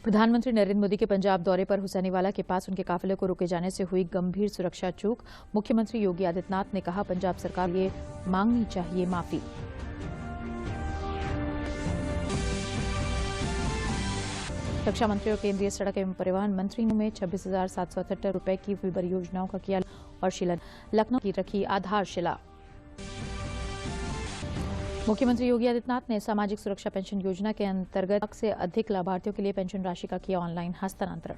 प्रधानमंत्री नरेंद्र मोदी के पंजाब दौरे पर हुसैनीवाला के पास उनके काफिले को रोके जाने से हुई गंभीर सुरक्षा चूक। मुख्यमंत्री योगी आदित्यनाथ ने कहा, पंजाब सरकार ये मांगनी चाहिए माफी। रक्षा मंत्री और केंद्रीय सड़क एवं परिवहन मंत्री ने 26,778 रुपए की विभिन्न परियोजनाओं का किया और शिलान्यास। लखनऊ की रखी आधारशिला। मुख्यमंत्री योगी आदित्यनाथ ने सामाजिक सुरक्षा पेंशन योजना के अंतर्गत 1 लाख से अधिक लाभार्थियों के लिए पेंशन राशि का किया ऑनलाइन हस्तांतरण।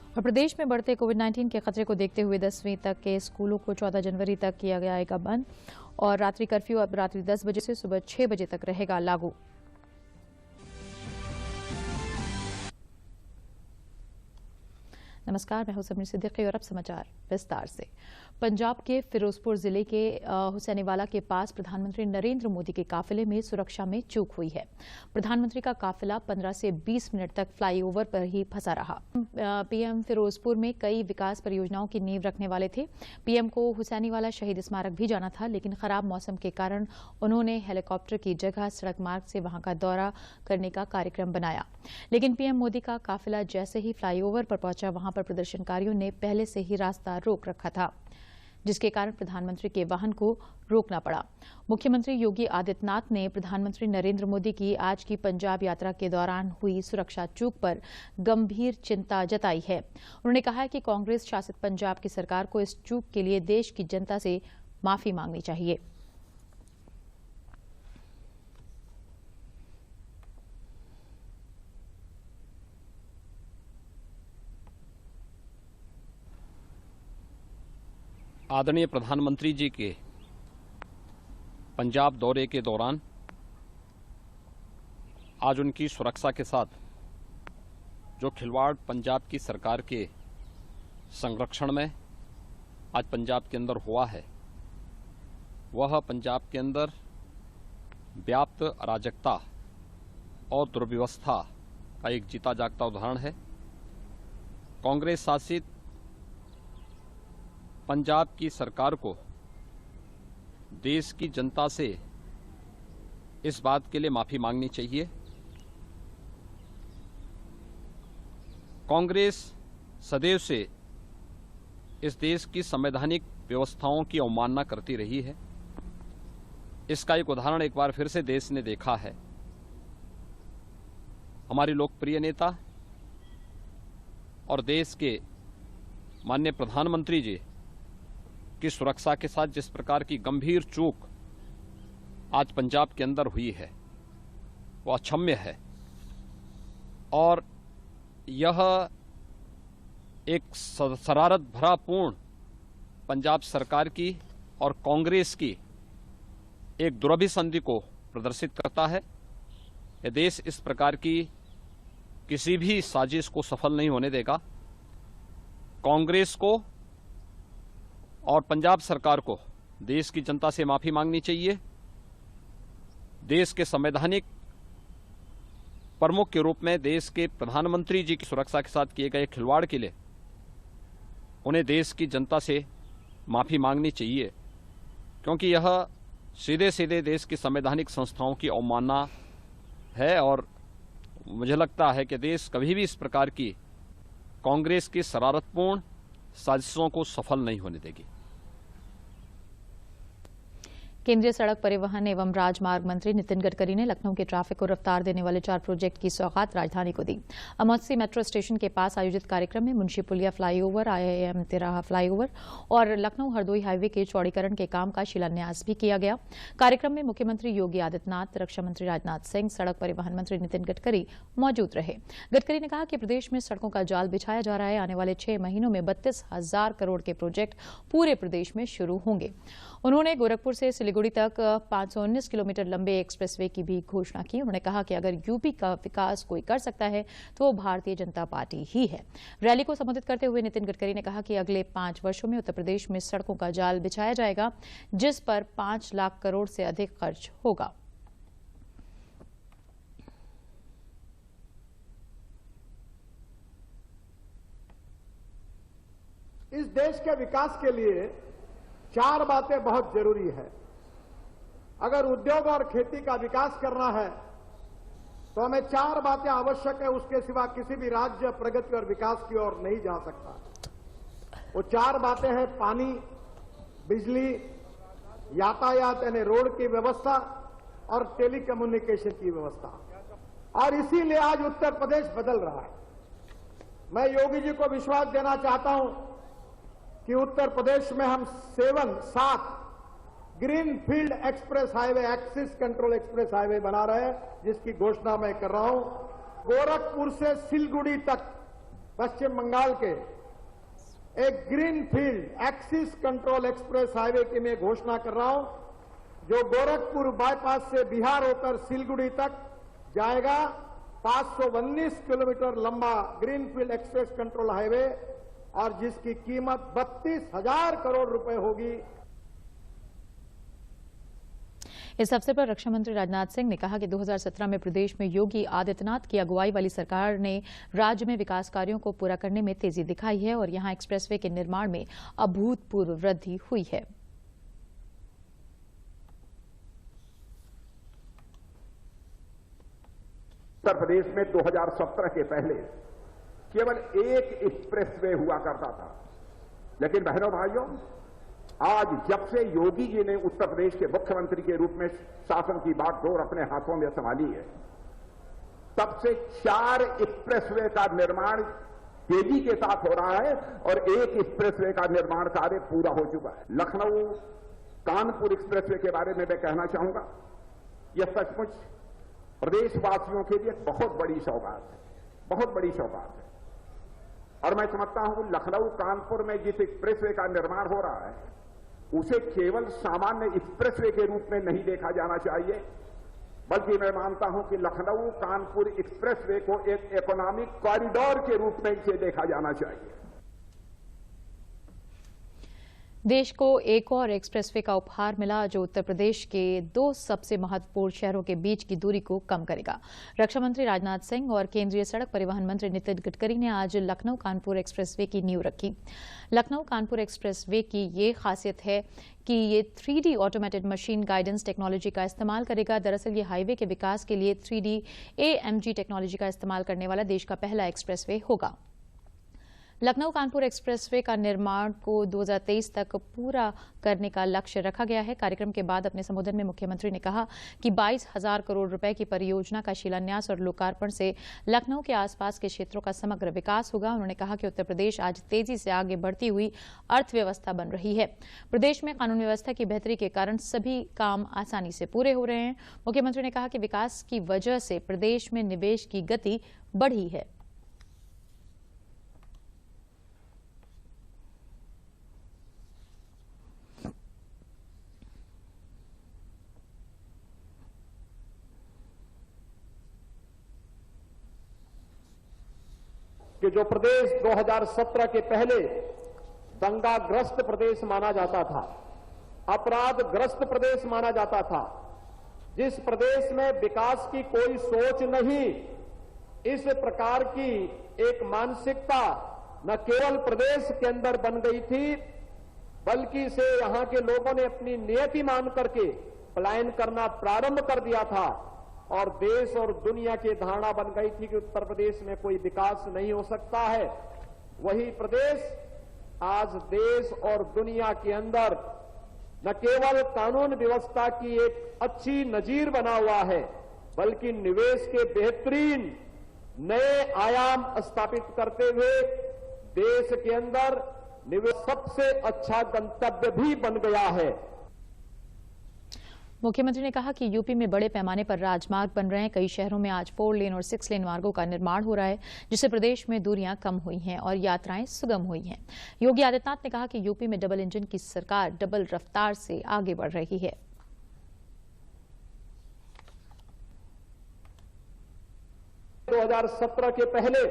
और प्रदेश में बढ़ते कोविड-19 के खतरे को देखते हुए 10वीं तक के स्कूलों को 14 जनवरी तक किया जाएगा बंद और रात्रि कर्फ्यू अब रात्रि 10 बजे से सुबह 6 बजे तक रहेगा लागू। नमस्कार, मैं हूं समीर सिद्दीकी और अब समाचार विस्तार से। पंजाब के फिरोजपुर जिले के हुसैनीवाला के पास प्रधानमंत्री नरेंद्र मोदी के काफिले में सुरक्षा में चूक हुई है। प्रधानमंत्री का काफिला 15 से 20 मिनट तक फ्लाईओवर पर ही फंसा रहा। पीएम फिरोजपुर में कई विकास परियोजनाओं की नींव रखने वाले थे। पीएम को हुसैनीवाला शहीद स्मारक भी जाना था, लेकिन खराब मौसम के कारण उन्होंने हेलीकॉप्टर की जगह सड़क मार्ग से वहां का दौरा करने का कार्यक्रम बनाया। लेकिन पीएम मोदी का काफिला जैसे ही फ्लाईओवर पर पहुंचा, वहां पर प्रदर्शनकारियों ने पहले से ही रास्ता रोक रखा था, जिसके कारण प्रधानमंत्री के वाहन को रोकना पड़ा। मुख्यमंत्री योगी आदित्यनाथ ने प्रधानमंत्री नरेंद्र मोदी की आज की पंजाब यात्रा के दौरान हुई सुरक्षा चूक पर गंभीर चिंता जताई है। उन्होंने कहा है कि कांग्रेस शासित पंजाब की सरकार को इस चूक के लिए देश की जनता से माफी मांगनी चाहिए। आदरणीय प्रधानमंत्री जी के पंजाब दौरे के दौरान आज उनकी सुरक्षा के साथ जो खिलवाड़ पंजाब की सरकार के संरक्षण में आज पंजाब के अंदर हुआ है, वह पंजाब के अंदर व्याप्त अराजकता और दुर्व्यवस्था का एक जीता जागता उदाहरण है। कांग्रेस शासित पंजाब की सरकार को देश की जनता से इस बात के लिए माफी मांगनी चाहिए। कांग्रेस सदैव से इस देश की संवैधानिक व्यवस्थाओं की अवमानना करती रही है। इसका एक उदाहरण एक बार फिर से देश ने देखा है। हमारे लोकप्रिय नेता और देश के माननीय प्रधानमंत्री जी की सुरक्षा के साथ जिस प्रकार की गंभीर चूक आज पंजाब के अंदर हुई है, वो अक्षम्य है और यह एक शरारत भरा पूर्ण पंजाब सरकार की और कांग्रेस की एक दुरभिसंधि को प्रदर्शित करता है। यह देश इस प्रकार की किसी भी साजिश को सफल नहीं होने देगा। कांग्रेस को और पंजाब सरकार को देश की जनता से माफी मांगनी चाहिए। देश के संवैधानिक प्रमुख के रूप में देश के प्रधानमंत्री जी की सुरक्षा के साथ किए गए खिलवाड़ के लिए उन्हें देश की जनता से माफी मांगनी चाहिए, क्योंकि यह सीधे सीधे देश की संवैधानिक संस्थाओं की अवमानना है और मुझे लगता है कि देश कभी भी इस प्रकार की कांग्रेस की शरारतपूर्ण साजिशों को सफल नहीं होने देगी। केंद्रीय सड़क परिवहन एवं राजमार्ग मंत्री नितिन गडकरी ने लखनऊ के ट्रैफिक को रफ्तार देने वाले 4 प्रोजेक्ट की सौगात राजधानी को दी। अमौसी मेट्रो स्टेशन के पास आयोजित कार्यक्रम में मुंशी पुलिया फ्लाईओवर, IIM तिराहा फ्लाईओवर और लखनऊ हरदोई हाईवे के चौड़ीकरण के काम का शिलान्यास भी किया गया। कार्यक्रम में मुख्यमंत्री योगी आदित्यनाथ, रक्षा मंत्री राजनाथ सिंह, सड़क परिवहन मंत्री नितिन गडकरी मौजूद रहे। गडकरी ने कहा कि प्रदेश में सड़कों का जाल बिछाया जा रहा है। आने वाले 6 महीनों में 32,000 करोड़ के प्रोजेक्ट पूरे प्रदेश में शुरू होंगे। उन्होंने गोरखपुर से सिलीगुड़ी तक 519 किलोमीटर लंबे एक्सप्रेसवे की भी घोषणा की। उन्होंने कहा कि अगर यूपी का विकास कोई कर सकता है तो वो भारतीय जनता पार्टी ही है। रैली को संबोधित करते हुए नितिन गडकरी ने कहा कि अगले 5 वर्षों में उत्तर प्रदेश में सड़कों का जाल बिछाया जाएगा, जिस पर 5 लाख करोड़ से अधिक खर्च होगा। इस देश के विकास के लिए 4 बातें बहुत जरूरी है। अगर उद्योग और खेती का विकास करना है तो हमें 4 बातें आवश्यक है, उसके सिवा किसी भी राज्य प्रगति और विकास की ओर नहीं जा सकता। वो 4 बातें हैं पानी, बिजली, यातायात यानी रोड की व्यवस्था और टेलीकम्युनिकेशन की व्यवस्था। और इसीलिए आज उत्तर प्रदेश बदल रहा है। मैं योगी जी को विश्वास देना चाहता हूं कि उत्तर प्रदेश में हम 7 green field express highway, axis control express highway बना रहे हैं, जिसकी घोषणा मैं कर रहा हूं। गोरखपुर से सिलगुड़ी तक पश्चिम बंगाल के एक green field axis control express highway की मैं घोषणा कर रहा हूं, जो गोरखपुर बाईपास से बिहार होकर सिलगुड़ी तक जाएगा। 519 किलोमीटर लंबा green field express control highway और जिसकी कीमत 32,000 करोड़ रुपए होगी। इस अवसर पर रक्षा मंत्री राजनाथ सिंह ने कहा कि 2017 में प्रदेश में योगी आदित्यनाथ की अगुवाई वाली सरकार ने राज्य में विकास कार्यों को पूरा करने में तेजी दिखाई है और यहां एक्सप्रेसवे के निर्माण में अभूतपूर्व वृद्धि हुई है। उत्तर प्रदेश में 2017 के पहले केवल एक एक्सप्रेसवे हुआ करता था, लेकिन बहनों भाइयों, आज जब से योगी जी ने उत्तर प्रदेश के मुख्यमंत्री के रूप में शासन की बागडोर अपने हाथों में संभाली है, तब से 4 एक्सप्रेसवे का निर्माण तेजी के साथ हो रहा है और एक एक्सप्रेसवे का निर्माण कार्य पूरा हो चुका है। लखनऊ कानपुर एक्सप्रेसवे के बारे में मैं कहना चाहूंगा, यह सचमुच प्रदेशवासियों के लिए बहुत बड़ी सौगात है, बहुत बड़ी सौगात है। और मैं समझता हूं लखनऊ कानपुर में जिस एक्सप्रेसवे का निर्माण हो रहा है, उसे केवल सामान्य एक्सप्रेसवे के रूप में नहीं देखा जाना चाहिए, बल्कि मैं मानता हूं कि लखनऊ कानपुर एक्सप्रेसवे को एक इकोनॉमिक कॉरिडोर के रूप में इसे देखा जाना चाहिए। देश को एक और एक्सप्रेसवे का उपहार मिला, जो उत्तर प्रदेश के 2 सबसे महत्वपूर्ण शहरों के बीच की दूरी को कम करेगा। रक्षा मंत्री राजनाथ सिंह और केंद्रीय सड़क परिवहन मंत्री नितिन गडकरी ने आज लखनऊ कानपुर एक्सप्रेसवे की नींव रखी। लखनऊ कानपुर एक्सप्रेसवे की ये खासियत है कि ये 3D automated machine guidance technology का इस्तेमाल करेगा। दरअसल ये हाईवे के विकास के लिए 3D AMG टेक्नोलॉजी का इस्तेमाल करने वाला देश का पहला एक्सप्रेसवे होगा। लखनऊ कानपुर एक्सप्रेसवे का निर्माण को 2023 तक पूरा करने का लक्ष्य रखा गया है। कार्यक्रम के बाद अपने संबोधन में मुख्यमंत्री ने कहा कि 22,000 करोड़ रुपए की परियोजना का शिलान्यास और लोकार्पण से लखनऊ के आसपास के क्षेत्रों का समग्र विकास होगा। उन्होंने कहा कि उत्तर प्रदेश आज तेजी से आगे बढ़ती हुई अर्थव्यवस्था बन रही है। प्रदेश में कानून व्यवस्था की बेहतरी के कारण सभी काम आसानी से पूरे हो रहे हैं। मुख्यमंत्री ने कहा कि विकास की वजह से प्रदेश में निवेश की गति बढ़ी है। कि जो प्रदेश 2017 के पहले दंगाग्रस्त प्रदेश माना जाता था, अपराधग्रस्त प्रदेश माना जाता था, जिस प्रदेश में विकास की कोई सोच नहीं, इस प्रकार की एक मानसिकता न केवल प्रदेश के अंदर बन गई थी, बल्कि इसे यहां के लोगों ने अपनी नियति मान करके पलायन करना प्रारंभ कर दिया था और देश और दुनिया की धारणा बन गई थी कि उत्तर प्रदेश में कोई विकास नहीं हो सकता है। वही प्रदेश आज देश और दुनिया के अंदर न केवल कानून व्यवस्था की एक अच्छी नजीर बना हुआ है, बल्कि निवेश के बेहतरीन नए आयाम स्थापित करते हुए देश के अंदर निवेश सबसे अच्छा गंतव्य भी बन गया है। मुख्यमंत्री ने कहा कि यूपी में बड़े पैमाने पर राजमार्ग बन रहे हैं। कई शहरों में आज 4 लेन और 6 लेन मार्गों का निर्माण हो रहा है, जिससे प्रदेश में दूरियां कम हुई हैं और यात्राएं सुगम हुई हैं। योगी आदित्यनाथ ने कहा कि यूपी में डबल इंजन की सरकार डबल रफ्तार से आगे बढ़ रही है। दो 2017 के पहले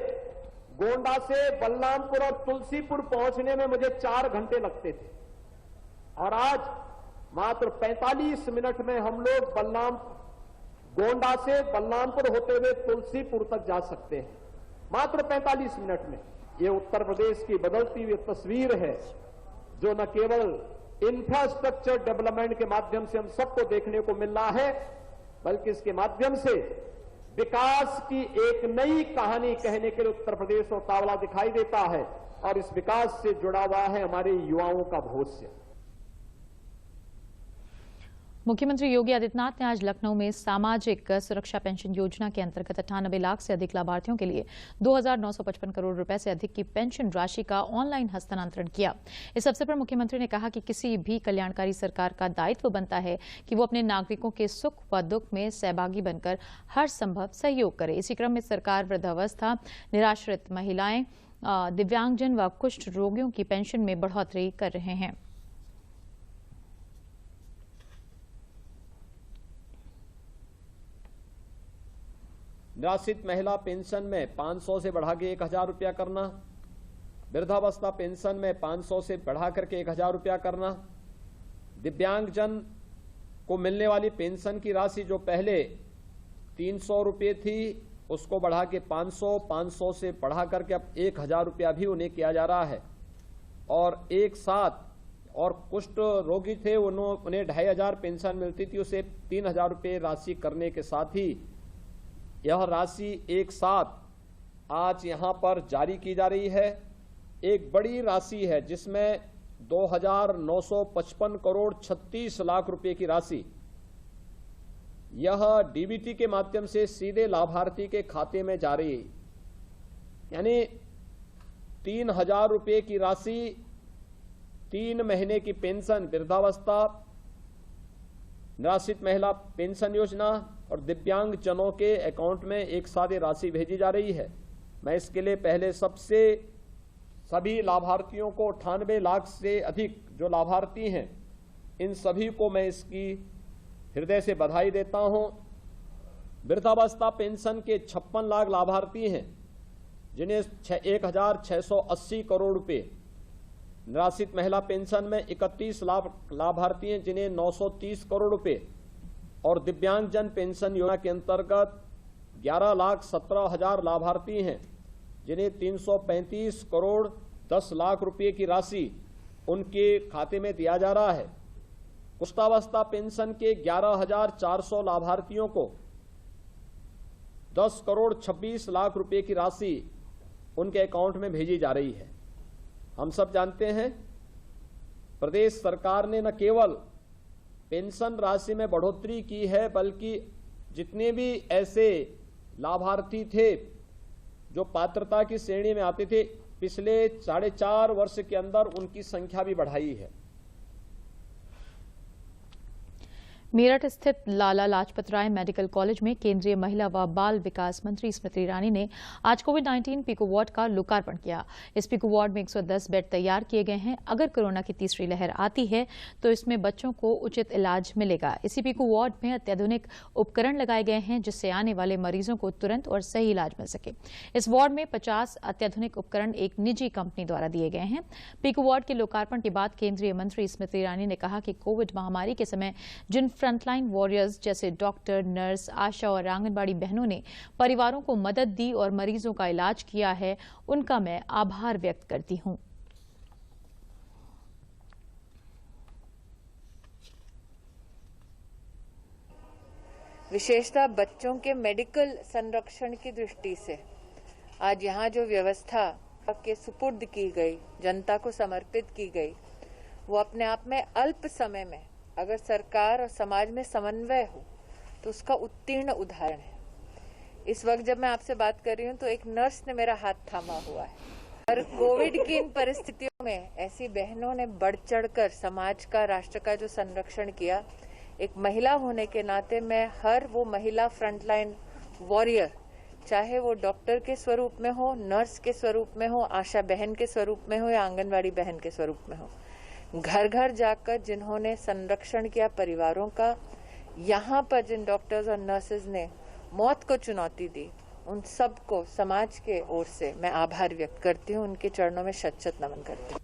गोंडा से बलरामपुर और तुलसीपुर पहुंचने में मुझे 4 घंटे लगते थे और आज मात्र 45 मिनट में हम लोग गोंडा से बलरामपुर होते हुए तुलसीपुर तक जा सकते हैं, मात्र 45 मिनट में। ये उत्तर प्रदेश की बदलती हुई तस्वीर है, जो न केवल इंफ्रास्ट्रक्चर डेवलपमेंट के माध्यम से हम सबको देखने को मिल रहा है, बल्कि इसके माध्यम से विकास की एक नई कहानी कहने के लिए उत्तर प्रदेश और तावला दिखाई देता है और इस विकास से जुड़ा हुआ है हमारे युवाओं का भविष्य। मुख्यमंत्री योगी आदित्यनाथ ने आज लखनऊ में सामाजिक सुरक्षा पेंशन योजना के अंतर्गत 98 लाख से अधिक लाभार्थियों के लिए 2,955 करोड़ रुपए से अधिक की पेंशन राशि का ऑनलाइन हस्तांतरण किया। इस अवसर पर मुख्यमंत्री ने कहा कि किसी भी कल्याणकारी सरकार का दायित्व बनता है कि वो अपने नागरिकों के सुख व दुख में सहभागी बनकर हर संभव सहयोग करे। इसी क्रम में सरकार वृद्धावस्था, निराश्रित महिलाएं, दिव्यांगजन व कुष्ठ रोगियों की पेंशन में बढ़ोतरी कर रहे हैं। निराश्रित महिला पेंशन में 500 से बढ़ा के 1,000 रुपया करना, वृद्धावस्था पेंशन में 500 से बढ़ा करके 1,000 रुपया करना, दिव्यांगजन को मिलने वाली पेंशन की राशि जो पहले 300 रुपये थी उसको बढ़ा के 500 से बढ़ा करके अब 1,000 रुपया भी उन्हें किया जा रहा है। और एक साथ और कुष्ठ रोगी थे उन्हें 2,500 पेंशन मिलती थी, उसे 3,000 रुपये राशि करने के साथ ही यह राशि एक साथ आज यहां पर जारी की जा रही है। एक बड़ी राशि है जिसमें 2,955 करोड़ 36 लाख रुपए की राशि यह डीबीटी के माध्यम से सीधे लाभार्थी के खाते में जा रही है। यानी 3,000 रुपए की राशि 3 महीने की पेंशन वृद्धावस्था, निराश्रित महिला पेंशन योजना और दिव्यांग जनों के अकाउंट में एक साथ राशि भेजी जा रही है। मैं इसके लिए पहले सभी लाभार्थियों को 98 लाख से अधिक जो लाभार्थी हैं इन सभी को मैं इसकी हृदय से बधाई देता हूं। वृद्धावस्था पेंशन के 56 लाख लाभार्थी हैं जिन्हें 1,680 करोड़ रुपए, निराश्रित महिला पेंशन में 31 लाख लाभार्थी हैं जिन्हें 930 करोड़ रुपए और दिव्यांगजन पेंशन योजना के अंतर्गत 11,17,000 लाभार्थी हैं जिन्हें 335 करोड़ 10 लाख रुपए की राशि उनके खाते में दिया जा रहा है। कुष्ठावस्था पेंशन के 11,400 लाभार्थियों को 10 करोड़ 26 लाख रुपए की राशि उनके अकाउंट में भेजी जा रही है। हम सब जानते हैं प्रदेश सरकार ने न केवल पेंशन राशि में बढ़ोतरी की है बल्कि जितने भी ऐसे लाभार्थी थे जो पात्रता की श्रेणी में आते थे पिछले 4.5 वर्ष के अंदर उनकी संख्या भी बढ़ाई है। मेरठ स्थित लाला लाजपत राय मेडिकल कॉलेज में केंद्रीय महिला व बाल विकास मंत्री स्मृति ईरानी ने आज कोविड-19 पीको वार्ड का लोकार्पण किया। इस पीको वार्ड में 110 बेड तैयार किए गए हैं। अगर कोरोना की तीसरी लहर आती है तो इसमें बच्चों को उचित इलाज मिलेगा। इसी पीको वार्ड में अत्याधुनिक उपकरण लगाए गए हैं जिससे आने वाले मरीजों को तुरंत और सही इलाज मिल सके। इस वार्ड में 50 अत्याधुनिक उपकरण एक निजी कंपनी द्वारा दिए गए हैं। पीको वार्ड के लोकार्पण के बाद केंद्रीय मंत्री स्मृति ईरानी ने कहा कि कोविड महामारी के समय जिन फ्रंटलाइन वॉरियर्स जैसे डॉक्टर, नर्स, आशा और आंगनबाड़ी बहनों ने परिवारों को मदद दी और मरीजों का इलाज किया है, उनका मैं आभार व्यक्त करती हूं। विशेषतः बच्चों के मेडिकल संरक्षण की दृष्टि से आज यहाँ जो व्यवस्था के सुपुर्द की गई, जनता को समर्पित की गई, वो अपने आप में अल्प समय में अगर सरकार और समाज में समन्वय हो तो उसका उत्तीर्ण उदाहरण है। इस वक्त जब मैं आपसे बात कर रही हूँ तो एक नर्स ने मेरा हाथ थामा हुआ है और कोविड की इन परिस्थितियों में ऐसी बहनों ने बढ़ चढ़कर समाज का, राष्ट्र का जो संरक्षण किया। एक महिला होने के नाते मैं हर वो महिला फ्रंटलाइन वॉरियर, चाहे वो डॉक्टर के स्वरूप में हो, नर्स के स्वरूप में हो, आशा बहन के स्वरूप में हो या आंगनबाड़ी बहन के स्वरूप में हो, घर घर जाकर जिन्होंने संरक्षण किया परिवारों का, यहाँ पर जिन डॉक्टर्स और नर्सेज ने मौत को चुनौती दी, उन सबको समाज के ओर से मैं आभार व्यक्त करती हूँ, उनके चरणों में शत-शत नमन करती हूँ।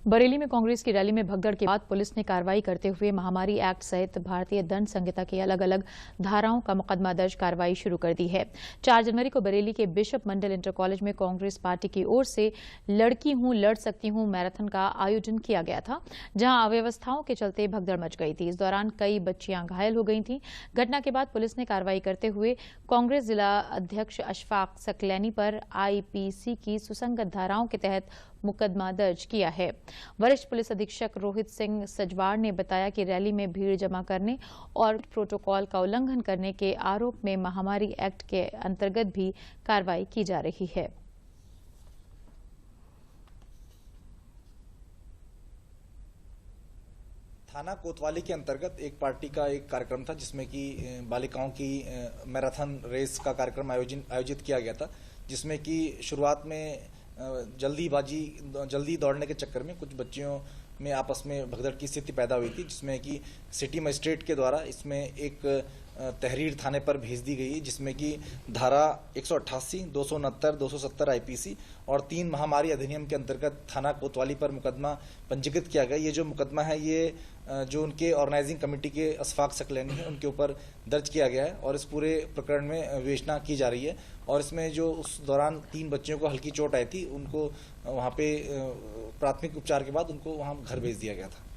बरेली में कांग्रेस की रैली में भगदड़ के बाद पुलिस ने कार्रवाई करते हुए महामारी एक्ट सहित भारतीय दंड संहिता की अलग अलग धाराओं का मुकदमा दर्ज कार्रवाई शुरू कर दी है। 4 जनवरी को बरेली के बिशप मंडल इंटर कॉलेज में कांग्रेस पार्टी की ओर से लड़की हूं लड़ सकती हूं मैराथन का आयोजन किया गया था, जहां अव्यवस्थाओं के चलते भगदड़ मच गई थी। इस दौरान कई बच्चियां घायल हो गई थीं। घटना के बाद पुलिस ने कार्रवाई करते हुए कांग्रेस जिला अध्यक्ष अशफाक सकलैनी पर आईपीसी की सुसंगत धाराओं के तहत मुकदमा दर्ज किया है। वरिष्ठ पुलिस अधीक्षक रोहित सिंह सजवाड़ ने बताया कि रैली में भीड़ जमा करने और प्रोटोकॉल का उल्लंघन करने के आरोप में महामारी एक्ट के अंतर्गत भी कार्रवाई की जा रही है। थाना कोतवाली के अंतर्गत एक पार्टी का एक कार्यक्रम था जिसमें कि बालिकाओं की मैराथन रेस का कार्यक्रम आयोजित किया गया था, जिसमें कि शुरुआत में जल्दी दौड़ने के चक्कर में कुछ बच्चियों में आपस में भगदड़ की स्थिति पैदा हुई थी, जिसमें कि सिटी मजिस्ट्रेट के द्वारा इसमें एक तहरीर थाने पर भेज दी गई, जिसमें कि धारा 188, 269, 270 आईपीसी और 3 महामारी अधिनियम के अंतर्गत थाना कोतवाली पर मुकदमा पंजीकृत किया गया। ये जो मुकदमा है ये जो उनके ऑर्गेनाइजिंग कमेटी के अशफाक सकलैनी है उनके ऊपर दर्ज किया गया है और इस पूरे प्रकरण में विवेचना की जा रही है। और इसमें जो उस दौरान 3 बच्चियों को हल्की चोट आई थी, उनको वहाँ पे प्राथमिक उपचार के बाद उनको वहाँ घर भेज दिया गया था।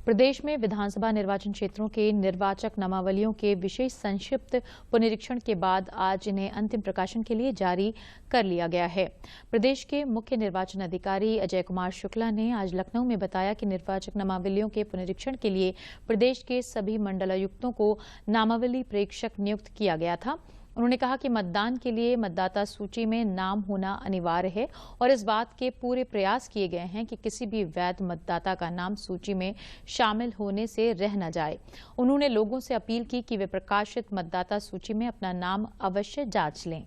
प्रदेश में विधानसभा निर्वाचन क्षेत्रों के निर्वाचक नामावलियों के विशेष संक्षिप्त पुनरीक्षण के बाद आज इन्हें अंतिम प्रकाशन के लिए जारी कर लिया गया है। प्रदेश के मुख्य निर्वाचन अधिकारी अजय कुमार शुक्ला ने आज लखनऊ में बताया कि निर्वाचक नामावलियों के पुनरीक्षण के लिए प्रदेश के सभी मंडलायुक्तों को नामावली प्रेक्षक नियुक्त किया गया था। उन्होंने कहा कि मतदान के लिए मतदाता सूची में नाम होना अनिवार्य है और इस बात के पूरे प्रयास किए गए हैं कि किसी भी वैध मतदाता का नाम सूची में शामिल होने से रह न जाए। उन्होंने लोगों से अपील की कि वे प्रकाशित मतदाता सूची में अपना नाम अवश्य जांच लें।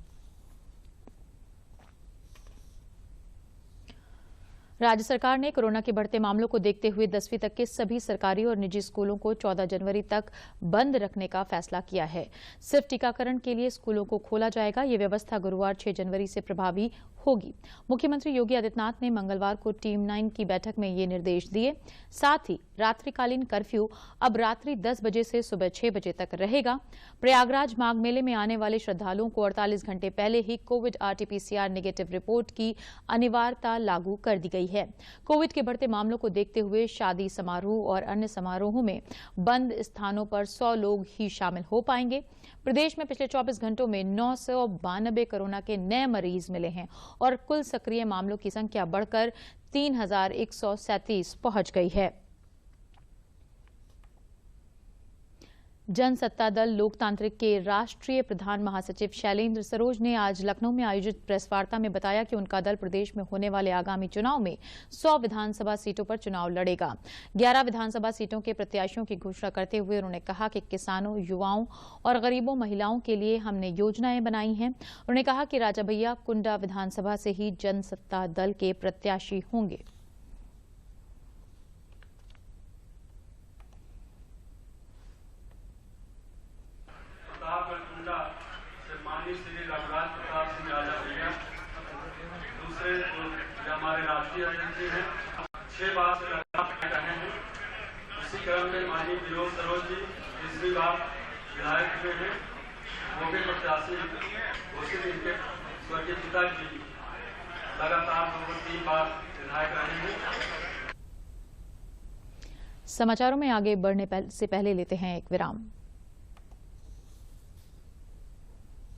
राज्य सरकार ने कोरोना के बढ़ते मामलों को देखते हुए 10वीं तक के सभी सरकारी और निजी स्कूलों को 14 जनवरी तक बंद रखने का फैसला किया है। सिर्फ टीकाकरण के लिए स्कूलों को खोला जाएगा। ये व्यवस्था गुरुवार 6 जनवरी से प्रभावी होगी। मुख्यमंत्री योगी आदित्यनाथ ने मंगलवार को टीम 9 की बैठक में ये निर्देश दिए। साथ ही रात्रिकालीन कर्फ्यू अब रात्रि 10 बजे से सुबह 6 बजे तक रहेगा। प्रयागराज माघ मेले में आने वाले श्रद्धालुओं को 48 घंटे पहले ही कोविड आरटीपीसीआर नेगेटिव रिपोर्ट की अनिवार्यता लागू कर दी गई है। कोविड के बढ़ते मामलों को देखते हुए शादी समारोह और अन्य समारोहों में बंद स्थानों पर 100 लोग ही शामिल हो पाएंगे। प्रदेश में पिछले 24 घंटों में 992 कोरोना के नए मरीज मिले हैं और कुल सक्रिय मामलों की संख्या बढ़कर 3137 पहुंच गई है। जनसत्ता दल लोकतांत्रिक के राष्ट्रीय प्रधान महासचिव शैलेंद्र सरोज ने आज लखनऊ में आयोजित प्रेस वार्ता में बताया कि उनका दल प्रदेश में होने वाले आगामी चुनाव में 100 विधानसभा सीटों पर चुनाव लड़ेगा। 11 विधानसभा सीटों के प्रत्याशियों की घोषणा करते हुए उन्होंने कहा कि किसानों, युवाओं और गरीबों महिलाओं के लिए हमने योजनाएं बनाई हैं। उन्होंने कहा कि राजा भैया कुंडा विधानसभा से ही जनसत्ता दल के प्रत्याशी होंगे। श्री रघुराज प्रताप सिंह राजा भैया, दूसरे जो हमारे राष्ट्रीय अध्यक्ष हैं 6 बार से रहे हैं। इसी क्रम में माननीय विनोद सरोज जी 30वीं बार विधायक हुए हैं। वो भी प्रत्याशी घोषित इनके स्वर्गीय पिताजी लगातार 3 बार विधायक रहे हैं। समाचारों में आगे बढ़ने से पहले लेते हैं एक विराम।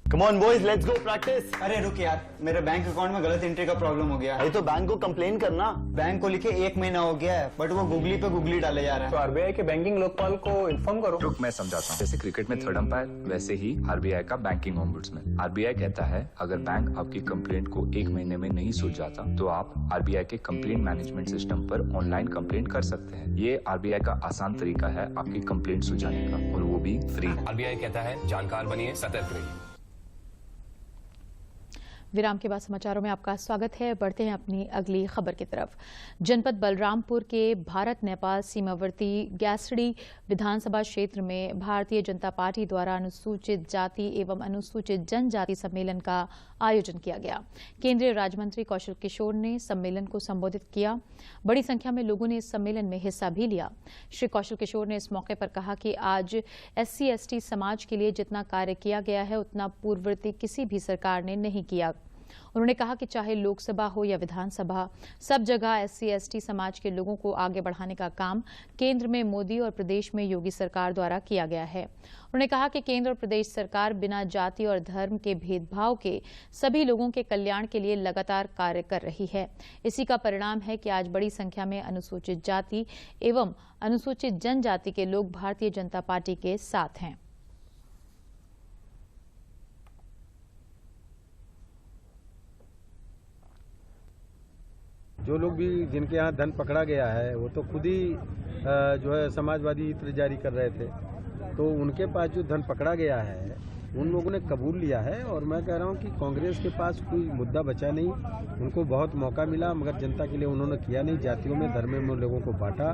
Come on boys, let's go practice. अरे रुक यार, मेरे बैंक अकाउंट में गलत एंट्री का प्रॉब्लम हो गया है। तो बैंक को कंप्लेन करना। बैंक को लिखे 1 महीना हो गया है, बट वो गूगली पे गूगली डाले जा रहा है। तो आरबीआई के बैंकिंग लोकपाल को इन्फॉर्म करो। रुक, मैं समझाता हूँ। जैसे क्रिकेट में 3rd अंपायर, वैसे ही आरबीआई का बैंकिंग ओम्बुड्समैन। आरबीआई कहता है अगर बैंक आपकी कंप्लेंट को 1 महीने में नहीं सुलझाता तो आप आरबीआई के कंप्लेंट मैनेजमेंट सिस्टम पर ऑनलाइन कंप्लेंट कर सकते हैं। ये आरबीआई का आसान तरीका है आपकी कंप्लेंट सुलझाने का, और वो भी फ्री। आरबीआई कहता है जानकार बनिए, सतर्क रहिए। विराम के बाद समाचारों में आपका स्वागत है। बढ़ते हैं अपनी अगली खबर की तरफ। जनपद बलरामपुर के भारत नेपाल सीमावर्ती गैसड़ी विधानसभा क्षेत्र में भारतीय जनता पार्टी द्वारा अनुसूचित जाति एवं अनुसूचित जनजाति सम्मेलन का आयोजन किया गया। केंद्रीय राज्य मंत्री कौशल किशोर ने सम्मेलन को संबोधित किया। बड़ी संख्या में लोगों ने इस सम्मेलन में हिस्सा भी लिया। श्री कौशल किशोर ने इस मौके पर कहा कि आज SC/ST समाज के लिए जितना कार्य किया गया है उतना पूर्ववर्ती किसी भी सरकार ने नहीं किया। उन्होंने कहा कि चाहे लोकसभा हो या विधानसभा, सब जगह SC/ST समाज के लोगों को आगे बढ़ाने का काम केंद्र में मोदी और प्रदेश में योगी सरकार द्वारा किया गया है। उन्होंने कहा कि केंद्र और प्रदेश सरकार बिना जाति और धर्म के भेदभाव के सभी लोगों के कल्याण के लिए लगातार कार्य कर रही है। इसी का परिणाम है कि आज बड़ी संख्या में अनुसूचित जाति एवं अनुसूचित जनजाति के लोग भारतीय जनता पार्टी के साथ हैं। जो लोग भी जिनके यहाँ धन पकड़ा गया है वो तो खुद ही जो है समाजवादी इत्र जारी कर रहे थे, तो उनके पास जो धन पकड़ा गया है उन लोगों ने कबूल लिया है। और मैं कह रहा हूँ कि कांग्रेस के पास कोई मुद्दा बचा नहीं, उनको बहुत मौका मिला मगर जनता के लिए उन्होंने किया नहीं। जातियों में धर्म में लोगों को बांटा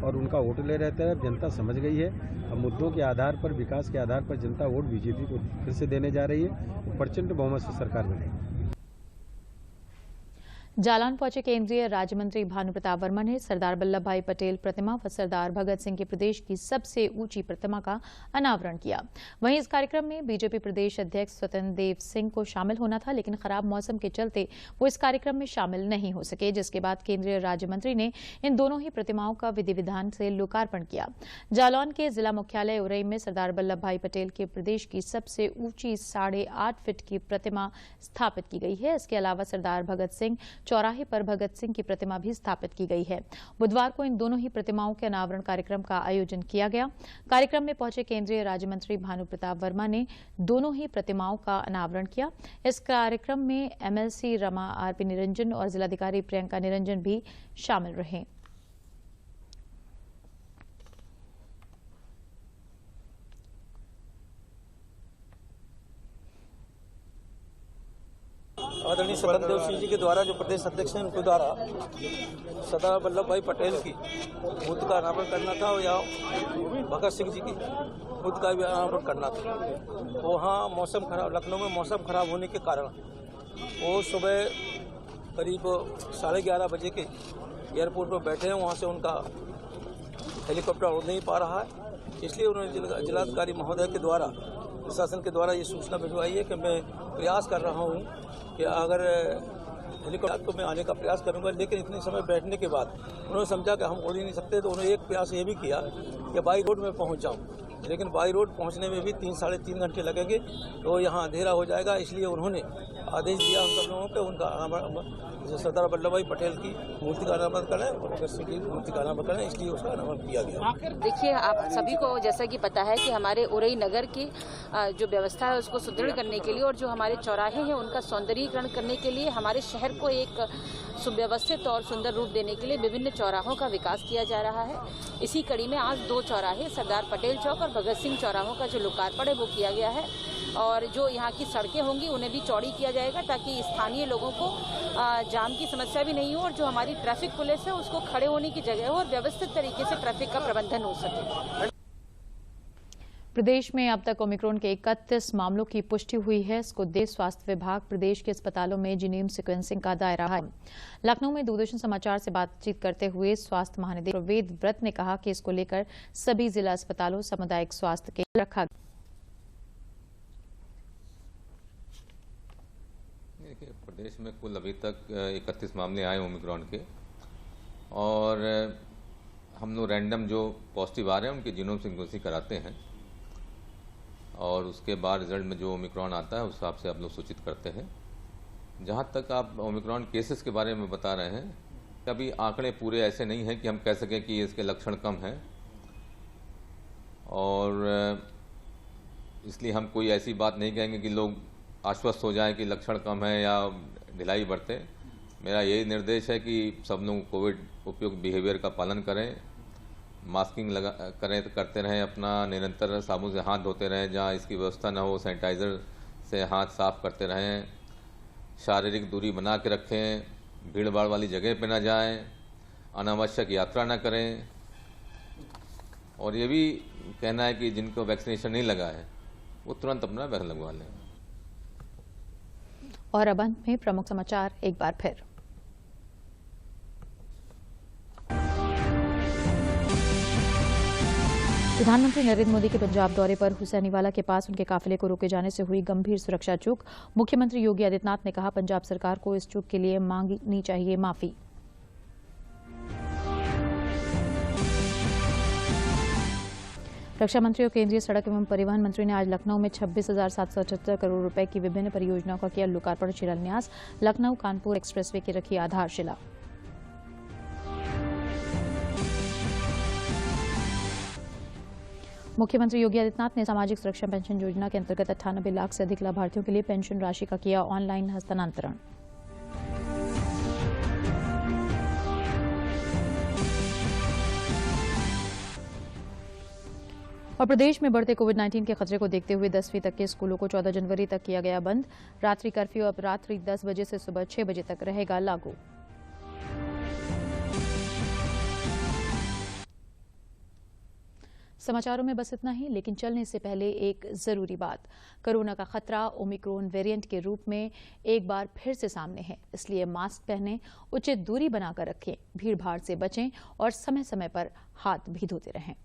और उनका वोट ले रहता है। जनता समझ गई है। अब मुद्दों के आधार पर, विकास के आधार पर जनता वोट बीजेपी को फिर से देने जा रही है। प्रचंड बहुमत से सरकार बनेगी। जालौन पहुंचे केंद्रीय राज्य मंत्री भानु प्रताप वर्मा ने सरदार वल्लभ भाई पटेल प्रतिमा व सरदार भगत सिंह की प्रदेश की सबसे ऊंची प्रतिमा का अनावरण किया। वहीं इस कार्यक्रम में बीजेपी प्रदेश अध्यक्ष स्वतंत्र देव सिंह को शामिल होना था, लेकिन खराब मौसम के चलते वो इस कार्यक्रम में शामिल नहीं हो सके, जिसके बाद केंद्रीय राज्य मंत्री ने इन दोनों ही प्रतिमाओं का विधि विधान से लोकार्पण किया। जालौन के जिला मुख्यालय उरई में सरदार वल्लभ भाई पटेल के प्रदेश की सबसे ऊंची 8.5 फीट की प्रतिमा स्थापित की गई है। इसके अलावा सरदार भगत सिंह चौराहे पर भगत सिंह की प्रतिमा भी स्थापित की गई है। बुधवार को इन दोनों ही प्रतिमाओं के अनावरण कार्यक्रम का आयोजन किया गया। कार्यक्रम में पहुंचे केंद्रीय राज्य मंत्री भानु प्रताप वर्मा ने दोनों ही प्रतिमाओं का अनावरण किया। इस कार्यक्रम में MLC रमा RP निरंजन और जिलाधिकारी प्रियंका निरंजन भी शामिल रहे। आदरणीय स्वतंत्र देव सिंह जी के द्वारा जो प्रदेश अध्यक्ष हैं उनके द्वारा सरदार वल्लभ भाई पटेल की मूर्ति का अनावरण करना था और या भगत सिंह जी की मूर्ति का भी अनावरण करना था। वहाँ मौसम खराब, लखनऊ में मौसम खराब होने के कारण वो सुबह करीब 11:30 बजे के एयरपोर्ट पर बैठे हैं। वहाँ से उनका हेलीकॉप्टर उड़ नहीं पा रहा है, इसलिए उन्होंने जिलाधिकारी महोदय के द्वारा, प्रशासन के द्वारा ये सूचना भिजवाई है कि मैं प्रयास कर रहा हूँ कि अगर हेलीकॉप्टर को मैं आने का प्रयास करूंगा, लेकिन इतने समय बैठने के बाद उन्होंने समझा कि हम उड़ ही नहीं सकते, तो उन्होंने एक प्रयास ये भी किया कि बाई रोड में पहुंच जाऊं, लेकिन बाई रोड पहुंचने में भी 3 साढ़े 3 घंटे लगेंगे, तो यहाँ अंधेरा हो जाएगा। इसलिए उन्होंने आदेश दिया हम सब लोगों को उनका सरदार वल्लभ भाई पटेल की मूर्ति का अनावरण करें, भगत सिंह की मूर्ति का अनावरण करें, इसलिए उसका अनावरण किया गया। देखिए, आप सभी को जैसा कि पता है कि हमारे उरई नगर की जो व्यवस्था है उसको सुदृढ़ करने के लिए और जो हमारे चौराहे हैं उनका सौंदर्यीकरण करने के लिए, हमारे शहर को एक सुव्यवस्थित और सुंदर रूप देने के लिए विभिन्न चौराहों का विकास किया जा रहा है। इसी कड़ी में आज 2 चौराहे, सरदार पटेल चौक और भगत सिंह चौराहों का जो लोकार्पण है वो किया गया है। और जो यहाँ की सड़कें होंगी उन्हें भी चौड़ी किया जाएगा ताकि स्थानीय लोगों को जाम की समस्या भी नहीं हो और जो हमारी ट्रैफिक पुलिस है उसको खड़े होने की जगह हो और व्यवस्थित तरीके से ट्रैफिक का प्रबंधन हो सके। प्रदेश में अब तक ओमिक्रॉन के 31 मामलों की पुष्टि हुई है। इसको देश स्वास्थ्य विभाग प्रदेश के अस्पतालों में जीनोम सीक्वेंसिंग का दायरा है। लखनऊ में दूरदर्शन समाचार से बातचीत करते हुए स्वास्थ्य महानिदेशक वेद व्रत ने कहा कि इसको लेकर सभी जिला अस्पतालों, सामुदायिक स्वास्थ्य केंद्र रखा गया। प्रदेश में कुल अभी तक 31 मामले आए ओमिक्रॉन के, और हम लोग रैंडम जो पॉजिटिव आ रहे हैं उनके जीनोम सीक्वेंसिंग कराते हैं और उसके बाद रिजल्ट में जो ओमिक्रॉन आता है उस हिसाब से आप लोग सूचित करते हैं। जहाँ तक आप ओमिक्रॉन केसेस के बारे में बता रहे हैं, कभी आंकड़े पूरे ऐसे नहीं हैं कि हम कह सकें कि इसके लक्षण कम हैं, और इसलिए हम कोई ऐसी बात नहीं कहेंगे कि लोग आश्वस्त हो जाएं कि लक्षण कम है या ढिलाई बरतें। मेरा यही निर्देश है कि सब लोग कोविड उपयुक्त बिहेवियर का पालन करें, मास्किंग करते रहें, अपना निरंतर साबुन से हाथ धोते रहें, जहाँ इसकी व्यवस्था न हो सैनिटाइज़र से हाथ साफ करते रहें, शारीरिक दूरी बना के रखें, भीड़ भाड़ वाली जगह पे ना जाएं, अनावश्यक यात्रा ना करें। और ये भी कहना है कि जिनको वैक्सीनेशन नहीं लगा है वो तुरंत अपना वैक्सीन लगवा लें। और अब अंत में प्रमुख समाचार एक बार फिर। प्रधानमंत्री नरेंद्र मोदी के पंजाब दौरे पर हुसैनीवाला के पास उनके काफिले को रोके जाने से हुई गंभीर सुरक्षा चूक। मुख्यमंत्री योगी आदित्यनाथ ने कहा, पंजाब सरकार को इस चूक के लिए मांगनी चाहिए माफी। रक्षा मंत्री और केंद्रीय सड़क एवं परिवहन मंत्री ने आज लखनऊ में 26,778 करोड़ रुपए की विभिन्न परियोजनाओं का किया लोकार्पण शिलान्यास। लखनऊ कानपुर एक्सप्रेसवे की रखी आधारशिला। मुख्यमंत्री योगी आदित्यनाथ ने सामाजिक सुरक्षा पेंशन योजना के अंतर्गत 98 लाख से अधिक लाभार्थियों के लिए पेंशन राशि का किया ऑनलाइन हस्तांतरण। और प्रदेश में बढ़ते कोविड-19 के खतरे को देखते हुए 10वीं तक के स्कूलों को 14 जनवरी तक किया गया बंद। रात्रि कर्फ्यू अब रात्रि 10 बजे से सुबह 6 बजे तक रहेगा लागू। समाचारों में बस इतना ही, लेकिन चलने से पहले एक जरूरी बात। कोरोना का खतरा ओमिक्रॉन वेरिएंट के रूप में एक बार फिर से सामने है, इसलिए मास्क पहनें, उचित दूरी बनाकर रखें, भीड़ भाड़ से बचें और समय समय पर हाथ भी धोते रहें।